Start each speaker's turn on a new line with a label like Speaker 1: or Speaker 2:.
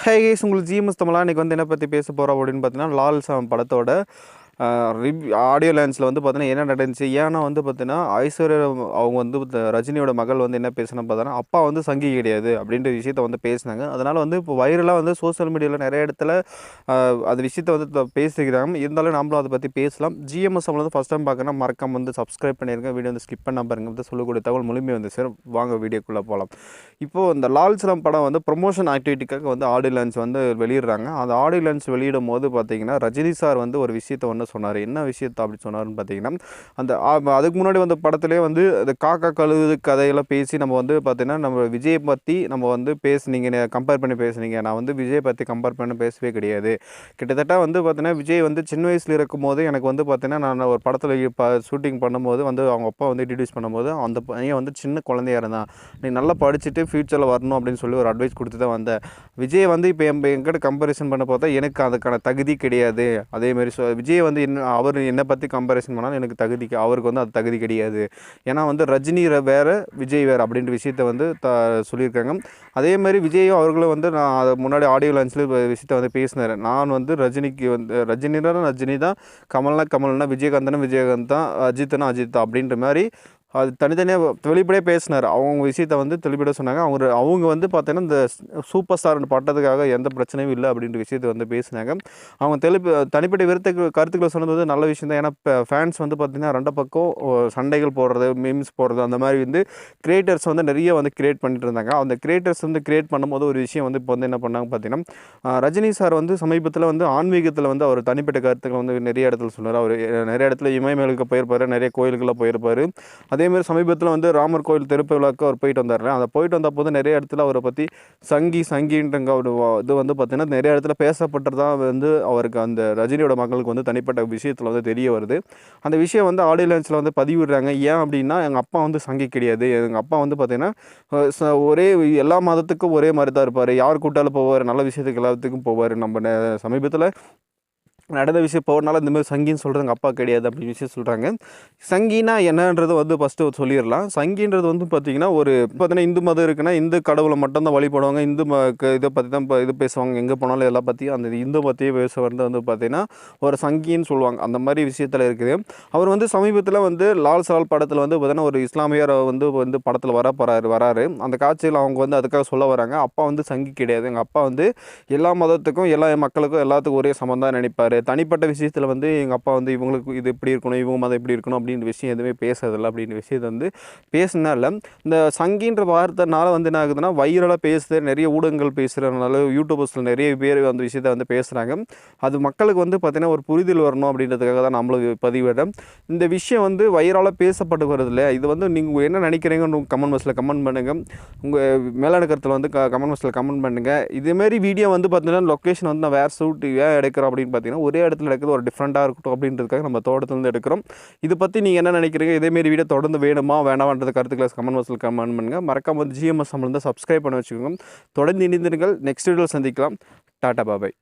Speaker 1: ஹே case உங்களுக்கு GMS தமிழா இன்றைக்கி வந்து என்ன பற்றி பேச போகிறோம் அப்படின்னு பார்த்தீங்கன்னா லால் சாம் படத்தோட ஆடியோ லான்ச்சில் வந்து பார்த்தீங்கன்னா என்ன நடந்துச்சு ஏன்னா வந்து பார்த்தீங்கன்னா ஐஸ்வர்யா அவங்க வந்து ரஜினியோட மகள் வந்து என்ன பேசினா பார்த்தோன்னா அப்பா வந்து சங்கி கிடையாது அப்படின்ற விஷயத்த வந்து பேசினாங்க. அதனால் வந்து இப்போ வைரலாக வந்து சோஷியல் மீடியாவில் நிறைய இடத்துல அது விஷயத்த வந்து பேசிக்கிறாங்க. இருந்தாலும் நம்மளும் அதை பற்றி பேசலாம். ஜிஎம்எஸ் வந்து ஃபஸ்ட் டைம் பார்க்கணும்னா மறக்காம வந்து சப்ஸ்கிரைப் பண்ணியிருக்கேன். வீடியோ வந்து ஸ்கிப் பண்ண பாருங்க வந்து சொல்லக்கூடிய தகவல் முழுமையாக வந்து சார் வாங்க வீடியோக்குள்ளே போகலாம். இப்போது இந்த லால் சலாம் படம் வந்து ப்ரொமோஷன் ஆக்டிவிட்டிக்காக வந்து ஆடியோ லான்ச் வந்து வெளியிடுறாங்க. அந்த ஆடியோ லான்ச் வெளியிடும் போது பார்த்தீங்கன்னா ரஜினி சார் வந்து ஒரு விஷயத்தை வந்து சொன்னார். என்ன விஷயத்தை அப்படி சொன்னார்னு பார்த்தீங்கன்னா அந்த அதுக்கு முன்னாடி வந்து படத்துலேயே வந்து அந்த காக்கா கழுது கதையெல்லாம் பேசி நம்ம வந்து பார்த்தீங்கன்னா நம்ம விஜயை பற்றி நம்ம வந்து பேசுனீங்க, கம்பேர் பண்ணி பேசுனீங்க. நான் வந்து விஜய் பற்றி கம்பேர் பண்ணி பேசவே கிடையாது. கிட்டத்தட்ட வந்து பார்த்தீங்கன்னா விஜய் வந்து சின்ன வயசில் இருக்கும்போது எனக்கு வந்து பார்த்தீங்கன்னா நான் ஒரு படத்தில் ஷூட்டிங் பண்ணும்போது வந்து அவங்க அப்பா வந்து இன்ட்ரடியூஸ் பண்ணும்போது அந்த பையன் வந்து சின்ன குழந்தையாக இருந்தான். நீ நல்லா படிச்சுட்டு ஃப்யூச்சரில் வரணும் அப்படின்னு சொல்லி ஒரு அட்வைஸ் கொடுத்து தான் வந்தேன். விஜய் வந்து இப்போ என்கிட்ட கம்பேரிசன் பண்ண பார்த்தா எனக்கு அதுக்கான தகுதி கிடையாது. அதேமாரி விஜய் வந்து அவர் என்னை பற்றி கம்பேரிசன் பண்ணாலும் எனக்கு அவருக்கு வந்து அது தகுதி கிடையாது. ஏன்னா வந்து ரஜினி வேறு விஜய் வேறு அப்படின்ற விஷயத்த வந்து சொல்லியிருக்காங்க. அதேமாதிரி விஜயும் அவர்களும் வந்து நான் அதை முன்னாடி ஆடியோ லான்ச்சில் விஷயத்த வந்து பேசினார். நான் வந்து ரஜினிக்கு வந்து ரஜினி தான், கமல்னா விஜயகாந்த் தான், அஜித்னா அஜித் தான் அப்படின்ற மாதிரி அது தனித்தனியாக வெளிப்படையாக பேசினார். அவங்க விஷயத்த வந்து தெளிப்படையாக சொன்னாங்க. அவங்க வந்து பார்த்தீங்கன்னா இந்த சூப்பர் ஸ்டார் பட்டத்துக்காக எந்த பிரச்சனையும் இல்லை அப்படின்ற விஷயத்தை வந்து பேசினாங்க. அவங்க தனிப்பட்ட கருத்துக்களை சொன்னது வந்து நல்ல விஷயம் தான். ஏன்னா ஃபேன்ஸ் வந்து பார்த்திங்கன்னா ரெண்டு பக்கம் சண்டைகள் போடுறது, மீம்ஸ் போடுறது அந்த மாதிரி வந்து கிரியேட்டர்ஸ் வந்து நிறைய வந்து கிரியேட் பண்ணிட்டு இருந்தாங்க. அந்த கிரியேட்டர்ஸ் வந்து கிரியேட் பண்ணும்போது ஒரு விஷயம் வந்து இப்போ வந்து என்ன பண்ணாங்க பார்த்தீங்கன்னா ரஜினி சார் வந்து சமீபத்தில் வந்து ஆன்மீகத்தில் வந்து அவர் தனிப்பட்ட கருத்துக்களை வந்து நிறைய இடத்துல சொன்னார். அவர் நிறைய இடத்துல இமயமலைக்கு போயிருப்பார், நிறைய கோயில்களில் போயிருப்பார். அதேமாதிரி சமீபத்தில் வந்து ராமர் கோயில் திருவிழாவுக்கு அவர் போயிட்டு வந்தார். அதை போயிட்டு வந்த போது நிறைய இடத்துல அவரை பற்றி சங்கின்றங்க ஒரு இது வந்து பார்த்திங்கன்னா நிறைய இடத்துல பேசப்பட்டதான் வந்து அவருக்கு அந்த ரஜினியோட மகளுக்கு வந்து தனிப்பட்ட விஷயத்தில் வந்து தெரிய வருது. அந்த விஷயம் வந்து ஆடியோ லான்ச்சில் வந்து பதிவிடுறாங்க. ஏன் அப்படின்னா எங்கள் அப்பா வந்து சங்கி கிடையாது. எங்கள் அப்பா வந்து பார்த்திங்கன்னா ஒரே எல்லா மதத்துக்கும் ஒரே மாதிரி தான் இருப்பார். யார் கூட்டாலும் போவார், நல்ல விஷயத்துக்கு எல்லாத்துக்கும் போவார். நம்ம சமீபத்தில் நடந்த விஷயம் போகிறனால இந்தமாதிரி சங்கின்னு சொல்கிறது எங்கள் அப்பா கிடையாது அப்படின்னு விஷயம் சொல்கிறாங்க. சங்கினா என்னன்றது வந்து ஃபஸ்ட்டு சொல்லிடலாம். சங்கின்றது வந்து பார்த்திங்கன்னா ஒரு பார்த்தீங்கன்னா இந்து மதம் இருக்குன்னா இந்து கடவுளை மட்டும்தான் வழிபடுவாங்க. இதை பற்றி தான் இது பேசுவாங்க. எங்கே போனாலும் எல்லாம் பற்றியும் அந்த இந்து பற்றியே பேசுவது வந்து பார்த்திங்கன்னா ஒரு சங்கின்னு சொல்லுவாங்க. அந்த மாதிரி விஷயத்தில் இருக்குது. அவர் வந்து சமீபத்தில் வந்து லால் சலால் படத்தில் வந்து பார்த்திங்கன்னா ஒரு இஸ்லாமியர் வந்து படத்தில் வராரு. அந்த காட்சியில் அவங்க வந்து அதுக்காக சொல்ல வராங்க. அப்பா வந்து சங்கி கிடையாது. எங்கள் அப்பா வந்து எல்லா மதத்துக்கும் எல்லா மக்களுக்கும் எல்லாத்துக்கும் ஒரே சமம் தான் நினைப்பார். தனிப்பட்ட விஷயத்தில் வந்து எங்கள் அப்பா வந்து இவங்களுக்கு இது இப்படி இருக்கணும், இவங்க மதம் இப்படி இருக்கணும் அப்படின்ற விஷயம் எதுவுமே பேசுறதில்லை அப்படின்ற விஷயத்தை வந்து பேசினால இந்த சங்கின்ற வார்த்தைனால வந்து என்ன ஆகுதுன்னா வைரலாக பேசுது. நிறைய ஊடகங்கள் பேசுகிறதுனால யூடியூபர்ஸில் நிறைய பேர் அந்த விஷயத்தை வந்து பேசுகிறாங்க. அது மக்களுக்கு வந்து பார்த்திங்கன்னா ஒரு புரிதல் வரணும் அப்படின்றதுக்காக தான் நம்மளும் பதிவிடுறோம். இந்த விஷயம் வந்து வைரலாக பேசப்பட்டு வருது இல்லையா, இது வந்து நீங்கள் என்ன நினைக்கிறீங்கன்னு கமெண்ட் பாக்ஸில் கமெண்ட் பண்ணுங்கள். உங்கள் மேலான கருத்தில் வந்து கமெண்ட் பாக்ஸில் கமெண்ட் பண்ணுங்கள். இதேமாரி வீடியோ வந்து பார்த்திங்கன்னா லொக்கேஷன் வந்து நான் வேறு ஏன் எடுக்கிறோம் அப்படின்னு பார்த்தீங்கன்னா ஒரே இடத்துல எடுக்கிறது ஒரு டிஃப்ரெண்ட்டாக இருக்கட்டும் அப்படின்றதுக்காக நம்ம தோட்டத்துலேருந்து எடுக்கிறோம். இதை பற்றி நீங்கள் என்ன நினைக்கிறீங்க? இதேமாரி வீடியோ தொடர்ந்து வேணுமா வேணாமான்றது கருத்துக்களை கமெண்ட் பாக்ஸில் கமெண்ட் பண்ணுங்கள். மறக்காம வந்து ஜிஎம்எஸ் சம்பளம் சப்ஸ்கிரைப் பண்ணி வச்சுக்கோங்க. தொடர்ந்து இணைந்திருங்கள். நெக்ஸ்ட் வீடியோவில் சந்திக்கலாம். டாடா பாபாய்.